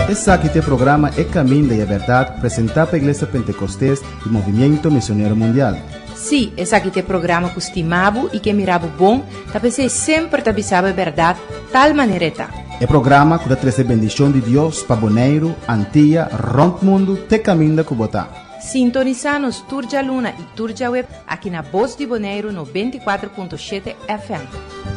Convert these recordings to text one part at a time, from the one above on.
Esse aqui é o programa É Caminho da Verdade, apresentado pela Igreja Pentecostés e Movimento Missionário Mundial. Sim, esse aqui é o programa que estimava e que mirava bom, para ser sempre te avisava a verdade, tal maneira tá. É programa que traz a bendição de Deus para Bonaire, Antilha, Rompe Mundo, te caminho da Cubotá. Sintoniza-nos Turja Luna e Turja Web aqui na Voz de Bonaire no 24.7 FM.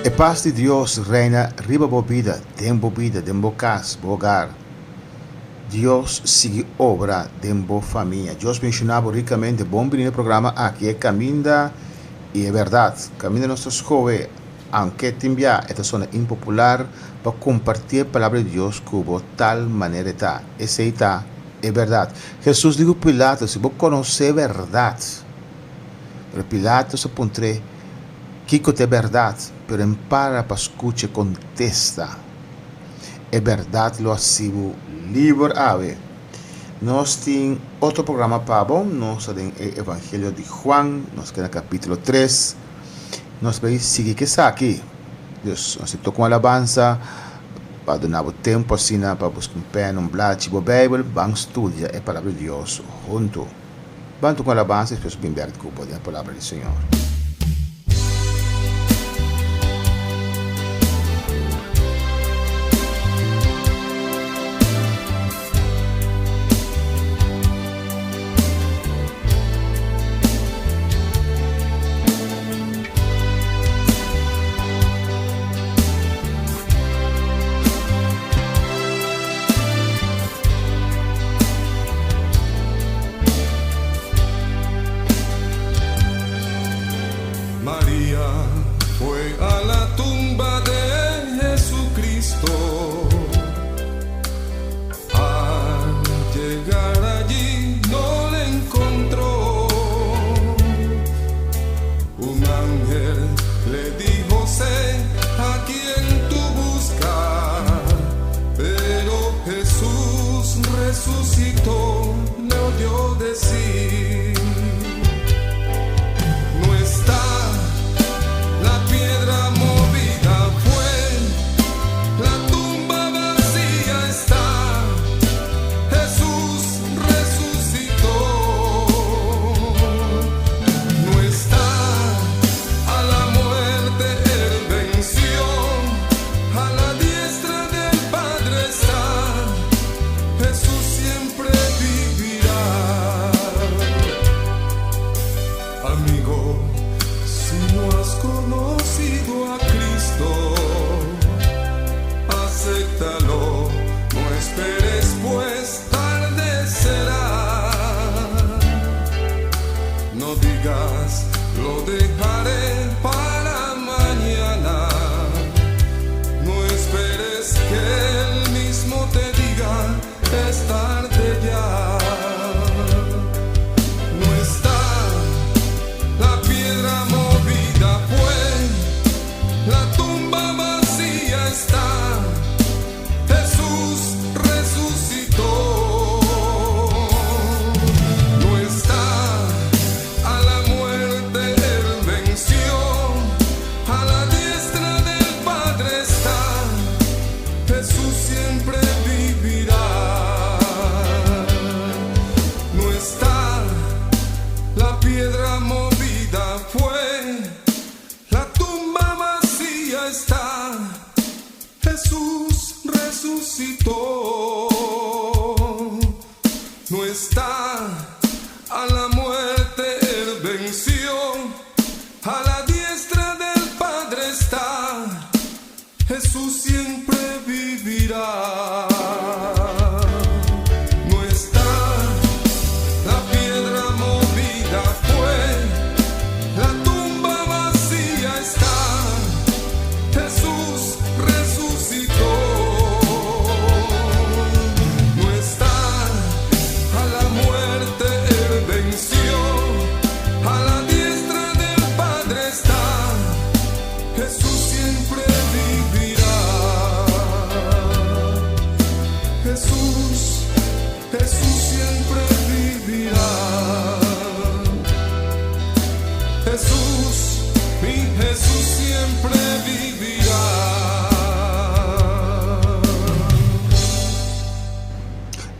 A paz de Deus reina riba bobida, dembo casa, hogar. Deus sigue obra dembo família. Deus mencionava ricamente bom no programa aqui é caminho e é verdade. Caminho de nossos jovens, aunque timbia esta zona impopular, para compartilhar a palavra de Deus como tal maneira está. Essa está é verdade. Jesus dijo Pilato, se vos conhecer a verdade, pero Pilato se apontou que é verdade, pero em para escutar contesta. É verdade, lo asivo livre ave. Nós temos outro programa para bom, nós temos o Evangelho de Juan, nós temos capítulo 3. Nós vamos seguir que está aqui. Deus, nós temos uma alabança, para dar o tempo assim, para buscar um pen, um blad, a Bíblia, vamos estudar a palavra de Deus junto. Vamos com a alabança e depois bem ver a palavra do Senhor.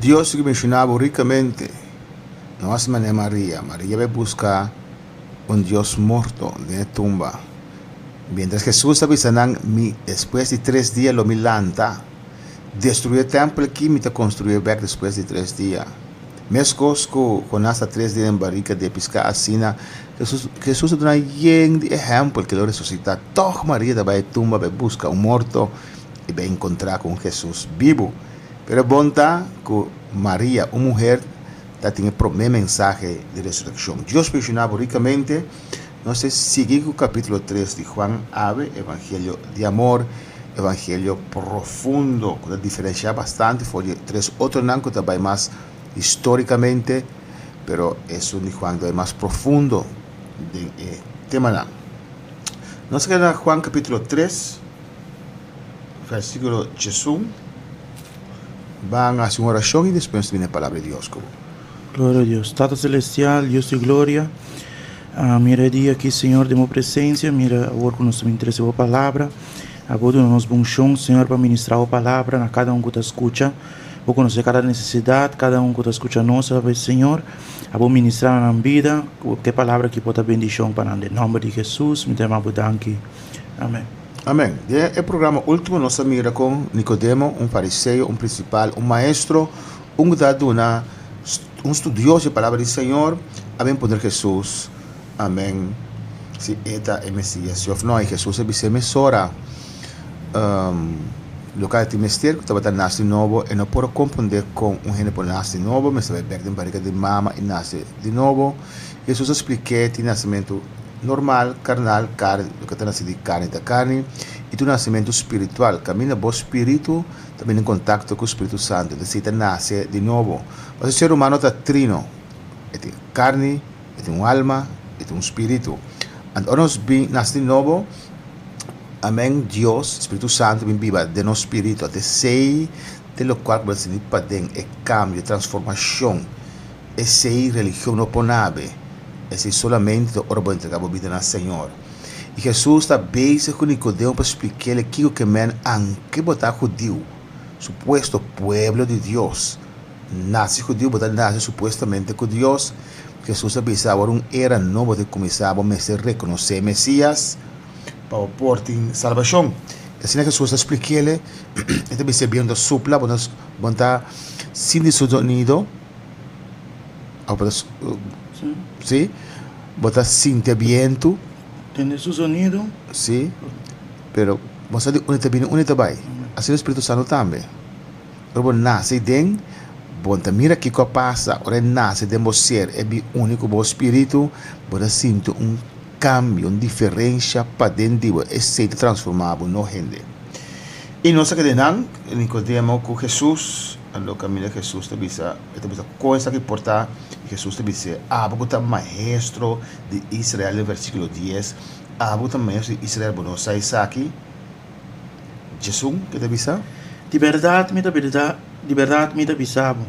Dios que mencionaba ricamente, no es María. María va a buscar un Dios muerto de la tumba. Mientras Jesús avisanan, después de 3 días lo milanta, destruye el templo aquí, me construye después de 3 días. Mescos con hasta 3 días en barrica de pescar asina, Jesús da un ejemplo que lo resucita. Todo María va a tumba, va a buscar un muerto y va a encontrar con Jesús vivo. Pero bonta que María, una mujer, tiene el primer mensaje de resurrección. Dios mencionaba ricamente, no sé, sigue el capítulo 3 de Juan Ave, Evangelio de amor, Evangelio profundo, que diferencia bastante, fue 3 otros nancos también más históricamente, pero es un Juan de más profundo de tema. No se queda Juan capítulo 3, versículo Jesús. Van a hacer una oración y después viene la palabra de Dios. Gloria a Dios. Tata Celestial, Dios de gloria. Mira el día aquí, Señor, de mi presencia. Mira ahora que nos interesa la palabra. Agora nos bunchão, Senhor, para ministrar a palavra a cada que está escuta. Vou conhecer cada necessidade, cada que está escuta nossa, Senhor. Vou ministrar na vida, que palavra que pode bendição para nós. Em nome de Jesus, me temo danke. Amém. Amém. El programa último nos mira con Nicodemo, un fariseo, un principal, un maestro, un estudioso de la palabra del Señor, a bien poner Jesús. Amén. Si esta es Mesías, si no hay Jesús, es vice-mesora. Local de misterio, que estaba nace de nuevo, y no puedo comprender con un género por nace de nuevo, me sabe ver de barriga de mama y nace de nuevo. Jesús expliqué el nacimiento normal, carnal, carne, lo que está nacido de carne, y tu nacimiento espiritual. Camina vos espíritu, también en contacto con el Espíritu Santo, necesita nacer de nuevo. El ser humano está trino, tiene carne, tiene un alma, tiene un espíritu. Cuando nos nace de nuevo, amén, Dios, Espíritu Santo, viva de nuestro espíritu, de sei, de lo cual va a ser para el cambio, transformación, ese religión no ponave. Esse solamente ora vou entregar a vida ao Senhor. E Jesus está bem com Nicodemo para explicar-lhe que man anque botar judeu, supuesto pueblo de Deus, nasce judeu, botar nasce supuestamente com Deus. Jesus avisa agora era novo de começar a reconhecer Messias para portar salvação. Assim Jesus explica-lhe, então você bem da supla, botar sem de sonido, ¿sí? Botar sinta viento. Tiene su sonido. Sí. Pero vamos a decir, unita vai. Assim o Espírito Santo também. Pero nasce den, bonta mira que passa, ora nasce de você, é o único bom espírito, bota sinto cambio, uma diferença para dentro, é ser transformado no gente. E nós que denan, Nicodemo com Jesus, ando caminho de Jesus, te bisa coisa que porta Jesus te dice, abuta maestro de Israel, el versículo 10, abuta maestro de Israel, bueno, sai aqui, Jesus, que te dice? De verdade, me te avisaba.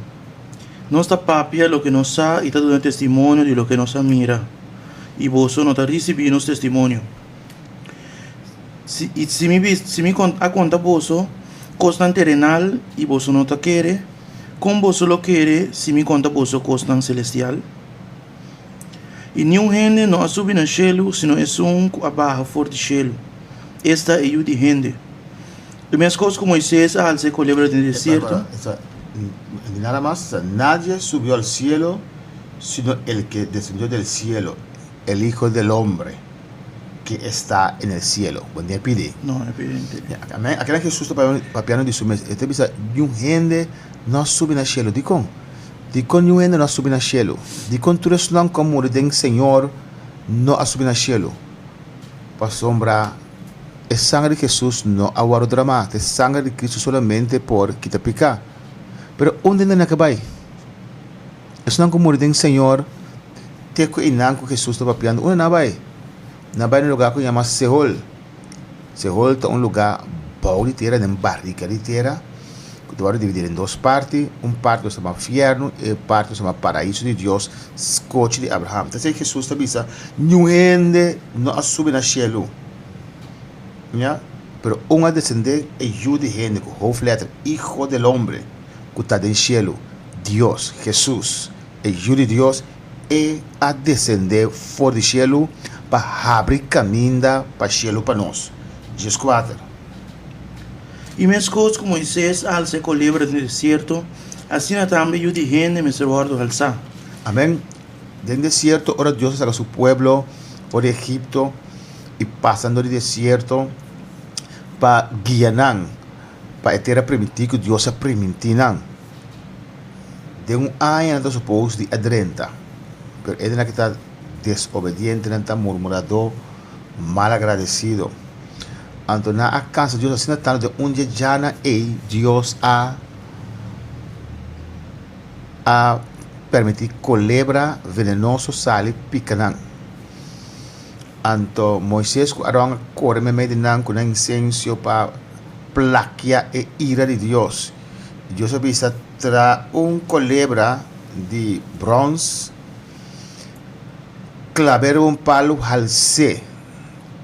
Nossa papia lo que nos sa y está dando testimonio de lo que nos mira. Y vos no te recibí nos testimonio. Si me conta vos, costan terrenal y vos no te quiere, con vos lo quiere, si me conta vos costan celestial. Y ni un gente no sube en el cielo, sino es un abajo fuerte cielo. Esta es de gente. Las mismas cosas como Moisés al se culebra en el desierto. Nada más, nadie subió al cielo, sino el que descendió del cielo, el Hijo del Hombre, que está en el cielo. Buen día, pide. No, evidente. Aquela Jesús está papiando de su mes. Este pisa, y un gente no sube al cielo. Dicon y un gente no sube al cielo. Dicon tú eres no como el Señor no ha subido al cielo. Para sombra, el sangre de Jesús no ha guardado drama. Es sangre de Cristo solamente por quitar pecado. Pero onde não acabai? Es não como el Señor. Te que inanco Jesús está papiando. Onde não vai? Não vai no lugar que se chama Seol. Seol é lugar bom de terra, em barrica de terra. Que tu vai dividir em 2 partes. Parte que se chama inferno e parte que se chama paraíso de Deus, escote de Abraham. Então, se Jesus está dizendo, ninguém não sube no cielo. Pero uma descendente é de gente, com hoofdletter, Hijo del Hombre, que está no cielo. Deus, Jesus, ajude Deus a descender fora do cielo para abrir caminho para o cielo para nós. Jesus 4. E mescos como Moisés alça colebra no deserto, assim também eu de gente me servordo alça. Amém. Dentro do deserto, ora Deus saca seu pueblo por Egipto e passando do deserto para guiar, para a terra permitir que Deus a permitir. De ano não supôs de adrenta, pero ele não está desobediente, não está murmurador, mal agradecido. Então, na casa de Deus, assim está de onde já na Deus a permitir colebra venenoso sale picanang. Então, Moisés com Arão corre me medinan com incenso para plaquear a ira de Deus. Deus avisa tra colebra de bronze, claver palo halse,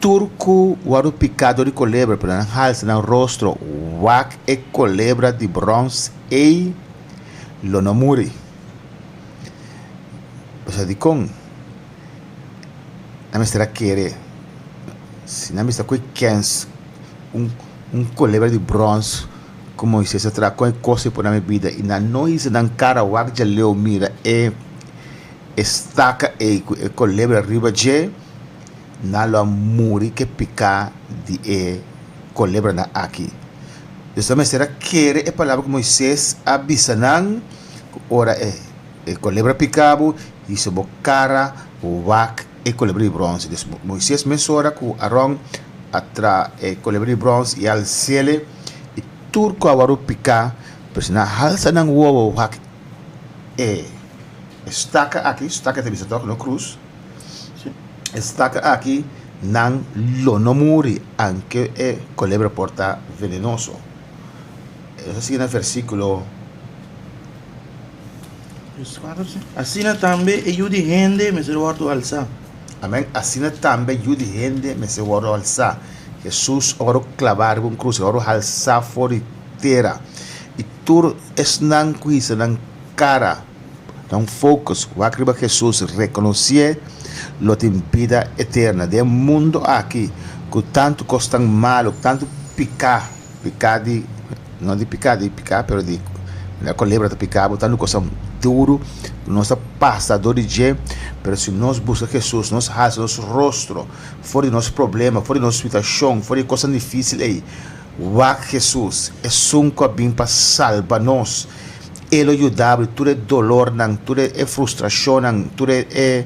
turco o picado de colebra para halse no rostro, wak e colebra de bronze e lo no muri. O sea, dicon, a mistura quiere, si na mistura coi kens colebra de bronze, como Moisés tra com coisa por na minha vida e na noite na cara wak já leu mira estaca e colebra arriba je na lo muri que pica de colebra na aqui. Essa mistura quiere a palavra que Moisés abisanan ora colebra picabo e sobre cara o wak e colebra de bronze. Moisés mensura com Arão atra colebra de bronze e al cielo e turco awaru pica persona halsa nang wo wak estaca aqui, estaca te visitou no cruz. Estaca aqui nang lono muri anche colebra porta venenoso. Eso sigue en el versículo. Assim também eu de gente me servordo alça. Amém. Assim também eu de gente me servordo alça. Jesus oro clavar com cruz, oro alça fora terra. E tu es nan cuisa nan cara, nan focus, o acriba Jesus reconhecer lo te vida eterna de mundo aqui, que tanto costan malo, tanto picar de não de picar, pero de la colebra de picar, tanto coisa duro, nossa passador de dia, pero se nós buscamos Jesus, nós rasgamos nosso rosto, fora de nosso problema, fora de nossa situação, fora de coisa difícil aí, Jesus é um caminho para salvar nós. Ele ajudava, tudo é dolor, tudo é frustração, tudo é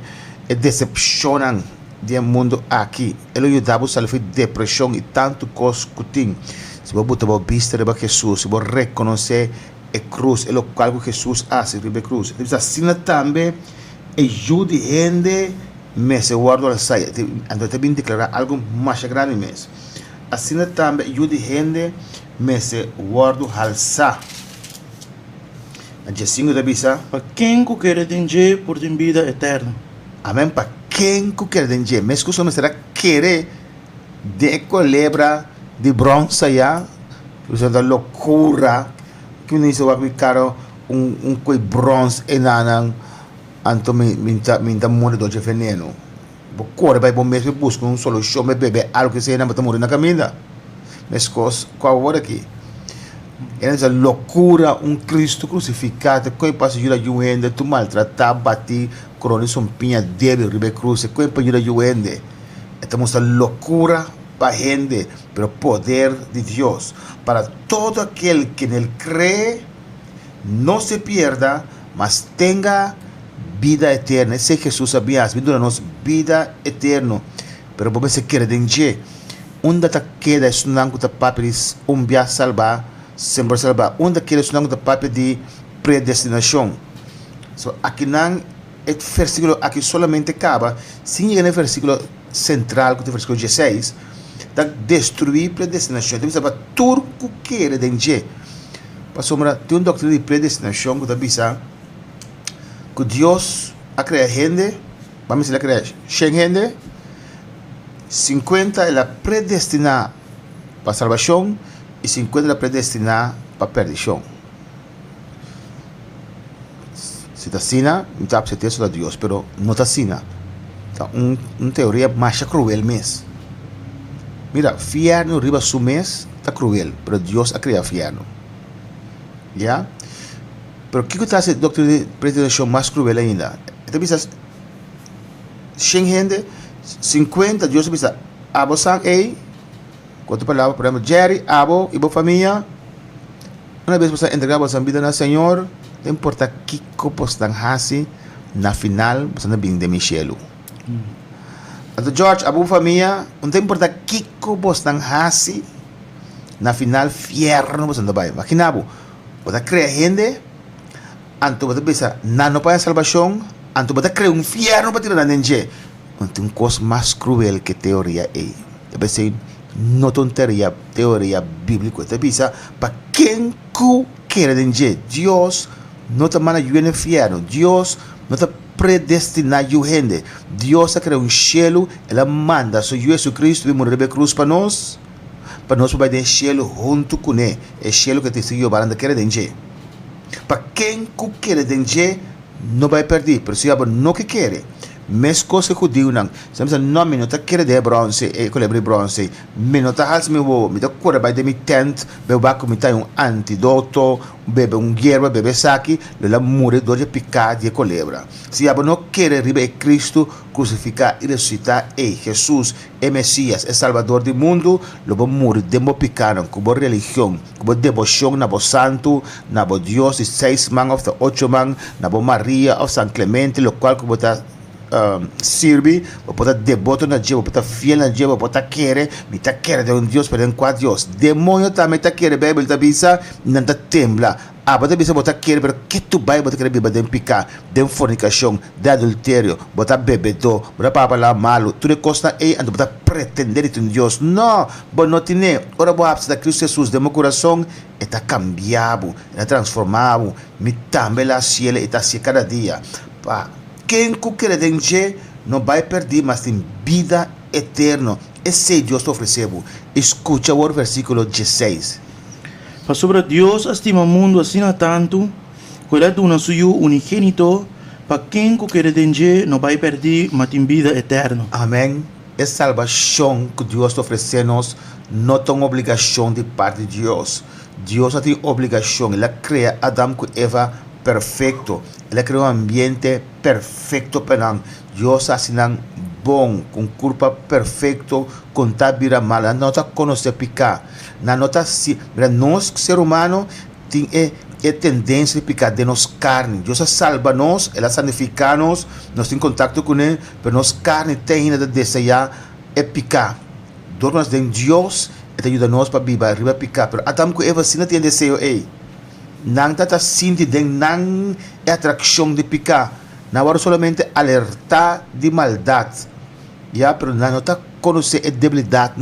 decepção do mundo aqui. Ele ajudava a salvar depressão e tanto coisa que tem. Se você botar a vista de Jesus, se você reconhecer a cruz, é o qual Jesus faz, a cruz. Assim também ajuda a gente, mas se guarda al saia. Então, também declarar algo mais grande mesmo. Assim também ajuda a gente, mas se guarda al saia. A Jesus da bisa. Para quem que quer entender por ter vida eterna. Amém. Para quem que quer entender, mas que será querer de colebra de bronze já, que da loucura que não se vai ficar coi bronze enanang anto minta morrer do veneno. Corre vai bom mesmo busca solução, me bebe algo que seja não morrer na caminha. Mas qual hora aqui? Essa loucura, Cristo crucificado, que passa de juende, tu maltratar, bater, coronis pinha débil, ribe cruz, que passa de juende. Estamos a loucura para gente, pero poder de Dios para todo aquel que en él cree, no se pierda, mas tenga vida eterna. Ese Jesús había dándonos vida eterna, pero por se quiere dengue, onde ta queda es un anco de papeles, via salvar, sempre salvar, onde queda es un anco de papel de predestinación. So, aquí nan, el versículo aquí solamente acaba, sin llegar al versículo central, que es el versículo 16, da destruir predestinação. Então, sabe, tudo que quer dengue. Pastor, tem doutrina de predestinação que está que Deus a criar gente, vamos dizer, a criar 100 gente, 50 ela predestina para salvação e 50 ela predestina para perdição. Se está sina, me está certeza de Dios, pero no está sina. Está una teoría más cruel mes. Mira, fierno arriba su mes está cruel, pero Dios ha creado fierno. ¿Ya? Pero ¿qué está haciendo doctor de predestinación más cruel ainda? Entonces, 100 gente, 50, Dios dice, abo sang ei, quanto palavra, por exemplo, Jerry, abo, e boa família. Uma vez você entregar a vida no Senhor, não importa que copos dan hasi, na final, você não vem de Michelo. Então, George, abo família, não importa que copos dan hasi, na final, fierno, você não vai. Imagina, você cria gente, anto você pensa, não para a salvação, anto você cria fierno para tirar na gente. Tem coisa mais cruel que teoria é. Deve ser não teoria bíblica. Deve ser para quem quer dizer Deus não está mandando o inferno. Deus não está predestinado a gente. Deus criou um cielo. Ela manda so Jesus Cristo vir morrer na cruz para nós poder ter cielo junto com ele. É cielo que te seguiu para não querer dizer. Para quem quer dizer não vai perder. Mas se não quer mes coisas judeu não, sempre não me nota querer de bronze e colibri bronze, me nota hals me wo, me nota cura by de mi tent, beba com me tá antidoto, bebe guerra, bebe saki, le morre doje picar de colebra. Se abo não quer ribe Cristo crucificar e ressuscitar Jesus, Messias, Salvador do mundo, lobo morre demo picaram, como religião, como devoção na bo santo, na bo Deus, e 6 man of the 8 man, na bo Maria of San Clemente, lo qual como tá sirve, para devoto na Deus, para fiel na Deus, para querer, me tá querer de Deus, para enquanto Deus, demônio também tá querer, Bíblia tá bisa, não tá tembla, tá bisa, para querer, pero que tu vai, para querer beber, de picar, de fornicação, de adultério, para bebedo, para falar malo, tudo costa aí, ando para pretender de Deus, não, mas não tem, ora boa da Cristo Jesus, de meu coração, está cambiado, está transformado, me também lá cielo, está se cada dia, pa quem quer dizer não vai perder, mas tem vida eterna. Esse Deus te ofereceu. Escuta o versículo 16. Para sobre Deus estima o mundo assim tanto, que ele dona seu unigênito, para quem quer dizer não vai perder, mas tem vida eterna. Amém. É salvação que Deus te oferece, não tem obrigação de parte de Deus. Deus não tem obrigação. Ele cria Adão e Eva perfeito. Ele criou um ambiente perfeito para nós. Deus assim bom, com culpa perfeito, com tabira mala, não está conhecer picar. Não está se, nós ser humano tem tendência de picar de nos carne. Deus salva nós, ele santifica nós tem contato com ele, mas nos carne tem ainda de desejar é picar. Dormos de Deus, ele ajuda nós para viver, arriba picar. Mas Adão e Eva, se não tem desejo, não está sentindo não é atração de picar, não é somente alertar de maldade, já, pero não está conhecer a debilidade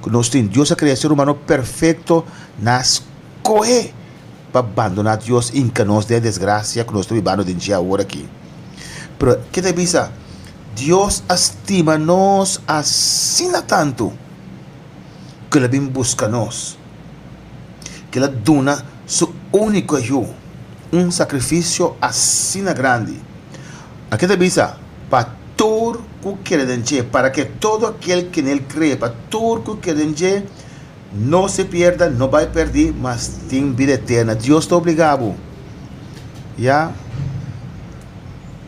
que nós temos. Deus criou ser humano perfeito, nas corre para abandonar Deus em que nós de desgraça que nós estamos vivendo de dia agora aqui. Pero que te avisa, Deus estima nós assim tanto que ele vem buscar nós, que ele dona su único yo, sacrifício assim grande. Aqui te avisa, para todo que quer dizer, para que todo aquele que nele crê, para todo que quer dizer, não se pierda, não vai perder, mas tem vida eterna. Deus está obrigado. Já?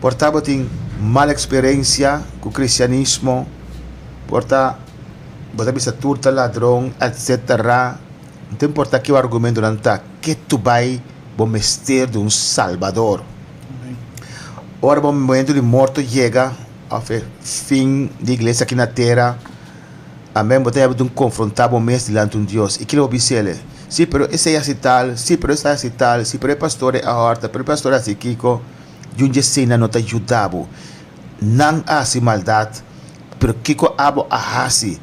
Portanto, tem mala experiência com o cristianismo, portanto, você avisa turta, ladrão, etc. Não importa que o argumento não está, que tu vai vestir de Salvador. Ora, o momento de morte chega, ao fim da igreja aqui na terra. Amém. Você deve confrontar o mês diante de Deus. E que ele observe. Sim, pero esse é assim tal, sim, pero esse é assim tal, sim, pero o pastor é a horta, pero o pastor é assim, Kiko. De um dia não te ajudava. Não há assim maldade, pero Kiko abo a assim.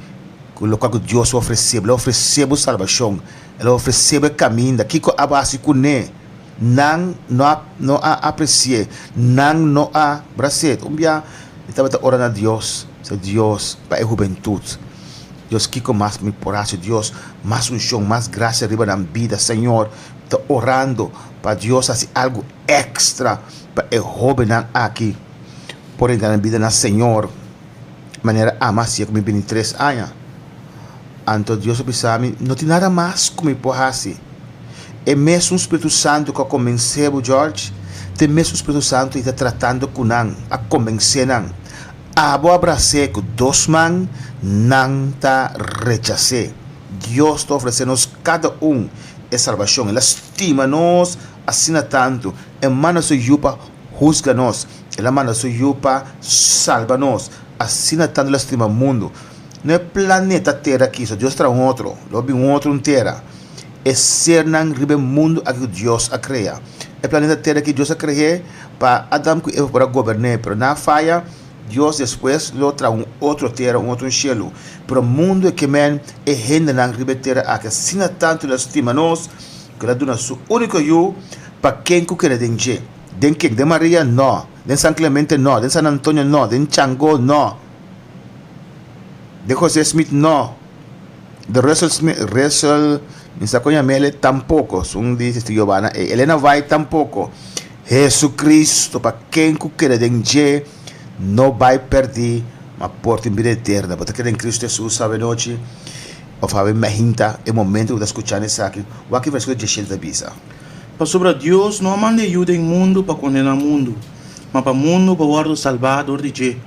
O que Deus ofereceu, ele ofereceu salvação, ele ofereceu caminho, que aba assim com ele, não há apreciar, não há braço. Dia, estava orando a Deus, se Deus para a juventude, Deus que mais me porasse, Deus mais unção, mais graça arriba na vida, Senhor, está orando para Dios hacer algo extra para el joven aquí. Por entrar en vida del Señor, manera ama así como 23 años. Entonces Dios pensaba, no tiene nada más como por así. É mesmo o Espírito Santo que convenceu George, tem mesmo o Espírito Santo que está tratando com nós, a convencer nós. A boa abraçar que dois mãos não está rechazando. Deus está oferecendo cada a salvação. Ele estima nós assim tanto. Ele manda seu yupa juzga nós. Ele manda seu yupa salva nós. Assim tanto ele estima o mundo. Não é planeta Terra aqui, só Deus traz outro. Logo outro Terra. É ser não ribe mundo a que Deus a cria. É planeta Terra que Deus a criou para Adão que Eva para governar, mas na falha Deus depois lo traz outro terra, outro cielo. Pero o mundo é que men é gente não ribe terra a que sina tanto ele estima nós que ele dá seu único eu para quem que quer denje. Den quem? De Maria não, de San Clemente não, de San Antonio não, de Chango não, de José Smith não, de Russell Misacoña Mele tampoco, son dice Giovanna, Elena vai tampoco. Jesucristo, para quem que quer denje, não vai perder uma porta em vida eterna. Porque quer em Cristo Jesus, sabe noite, ou sabe mehinta, é momento de escutar isso aqui. O que vai escutar de gente da bisa. Para sobre Deus, não manda ajuda em mundo para condenar o mundo, mas para o mundo para guardar o Salvador de Deus.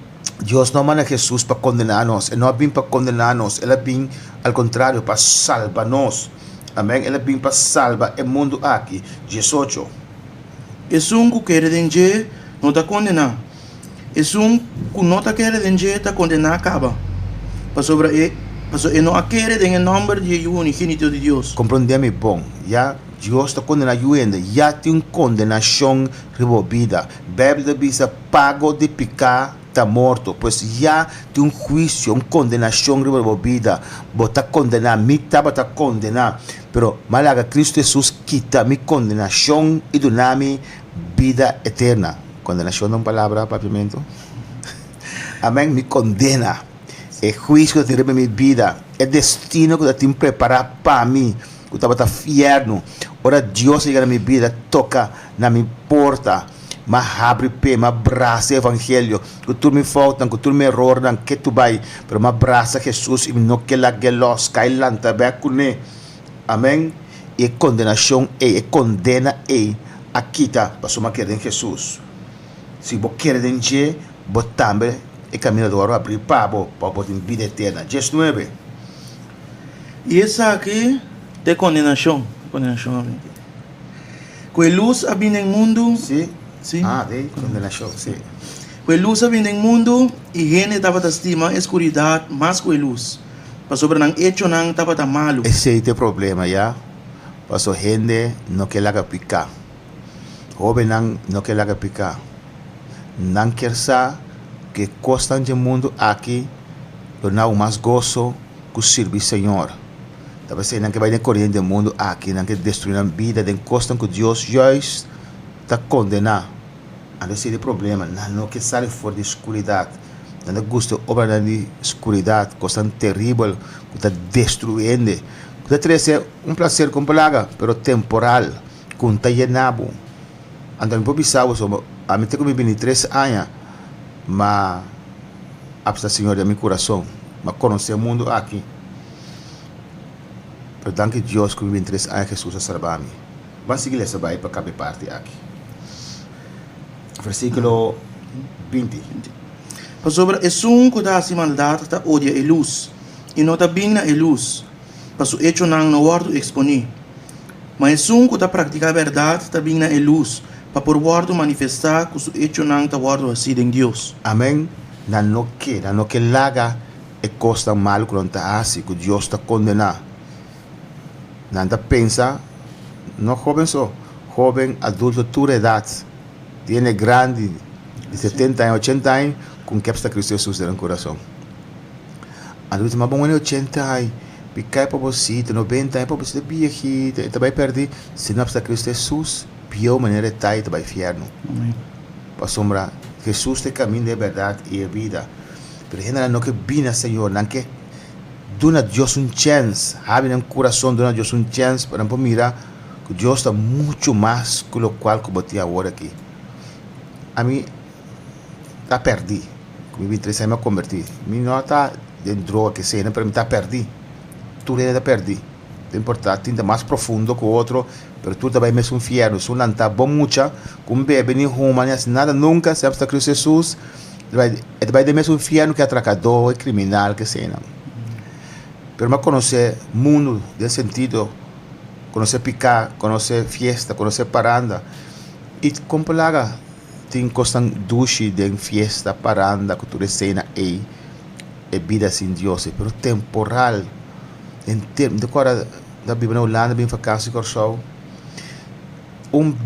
Deus não manda Jesus para condenar-nos, Ele não vem para condenar-nos, Ele vem, ao contrário, para salvar-nos. Amém? Ele vem para salvar o mundo aqui. 18. Es un que quiere denje, no está condenado. Es un que no está quiere denje, está condenado acaba. Para sobre no quiere en el nombre de Dios unigénito de Dios. Compreendeme bom, ya Deus está condenando ainda, já tem condenação removida. Bíblia diz pago de pecar está morto, pois já tem juízo, condenação removida. Bota condenar, me estava a condenar, pero malaga Cristo Jesus quita mi condenação e dá-me vida eterna. Condenação não é uma palavra, papiamento. Amém? Me condena. É juízo que tem minha vida, é destino que tem preparado para mim. Que estava no inferno. Ora Deus chega na minha vida, toca na minha porta. Mas abre pé, mas abraça o evangelho. Que tu me falta, que tu me error, que tu vai. Mas abraça Jesus e não que la gelos, cai lanta, vai com ele. Amém? E condenação é, condena é. Aqui está, para sua querer em Jesus. Se você quer em Jesus, você também é caminho do ouro abrir para você ter vida eterna. 19. E essa aqui é condenação. Condenação. Com a luz a vir no mundo. Sim. Sim. Ah, de condenação, sim. Com a luz a vir no mundo e gente estava a estima a escuridade mais com a luz. Para sobre não hecho não estava a malo. Esse é o problema, já. Para a gente não quer lá picar. Jovem não quer lá picar. Não quer saber que custa no mundo aqui, não mais gozo que servir o Senhor. Talvez não que vai na corrente do mundo aqui, não que destruir a vida, de custa que Deus já está condenado. Esse é o problema, não que sai fora da escuridade. Não gosta de obrar na escuridade, coisa terrível, que está destruindo. Que deve ser prazer com plaga, mas temporal, com está llenado. Então, eu pensava, a mim tenho 23 anos, mas a Senhor de meu coração, mas conhecer o mundo aqui. Mas danke Deus que 23 anos Jesus a salvar-me. Vamos seguir essa vai para cada parte aqui. Versículo 20. Para sobre é que dá a maldade, está odia a luz. E não está bem na luz. Para o hecho não guardo exponer. Mas é que está praticar a verdade, está bem na luz. Para por guardo manifestar que o hecho não está guardo assim em Deus. Amém. Não que laga é coisa mal que não está assim, que Deus está condenado. Não está pensa, não jovem só, jovem adulto de toda idade, tiene grande, de 70 anos, 80 anos, com que está Cristo Jesus no coração. Adulto, mas bom, 80 anos, picar para você, 90 anos, para você viejito, você vai perder, se não está Cristo Jesus, pior maneira está, você vai inferno. Para sombra, Jesus tem caminho de verdade e de vida. Pero gente não que vina, Senhor, não que dona Deus chance, abre no coração, dona Deus chance para não mirar que Dios está mucho más que lo cual como te ahora aquí. A mí, está perdido. Como 23 años me convertí. A mí no está en droga que sea, pero me está perdido. Tú le está perdido. Es importante, está más profundo que otro, pero tú también es un infierno. Es un lanta bom mucha, con un bebé ni humano, ni nada nunca, se hasta Cristo Jesús. Vai de mesmo inferno que atracador e criminal que sea. Pero me conocer mundo del sentido, conocer picar, conocer fiesta, conocer paranda. Y como laga, tem costan dushi de fiesta, paranda, cultura escena e vida sin Dios, pero temporal. En termos de agora da Bíblia na Holanda, bem vakantie corso.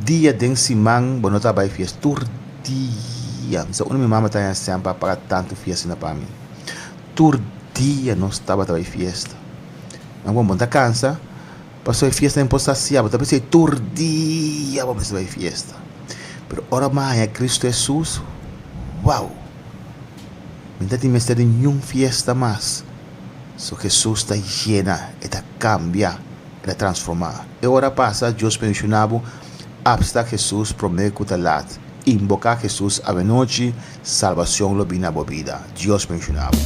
Dia de semana, bueno, tá by fiesta, tur dia. So, minha mama tá sempre para tanto fiesta na para mim. Tur dia não estava by fiesta. Mas bom, tá cansa. Passou a fiesta em postacia, mas talvez tur dia vamos by fiesta. Pero ora mais Cristo Jesus, wow. Não tem mais ter nenhuma fiesta mais. So Jesus está llena, está cambia, está transformar. E ora passa, Deus mencionava, absta Jesus promete talat, invocar Jesus a noite, salvação lo bina bobida. Deus mencionava.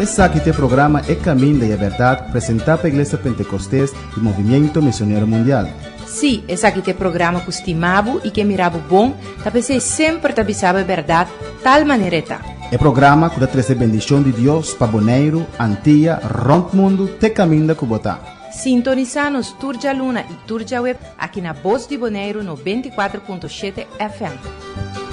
Esse aqui é o programa É Caminho da Verdade, apresentado pela Igreja Pentecostés e Movimento Missionário Mundial. Sim, esse aqui é o programa que estimavo e que mirava bom, tá pensei sempre tá bisava a verdade, tal maneira tá. É programa que dá trazer bendição de Deus para Bonaire, Antilha, Rond Mundo, te caminho da Cubotá. Sintonizar nos Turja Luna e Turja Web aqui na Voz de Bonaire no 24.7 FM.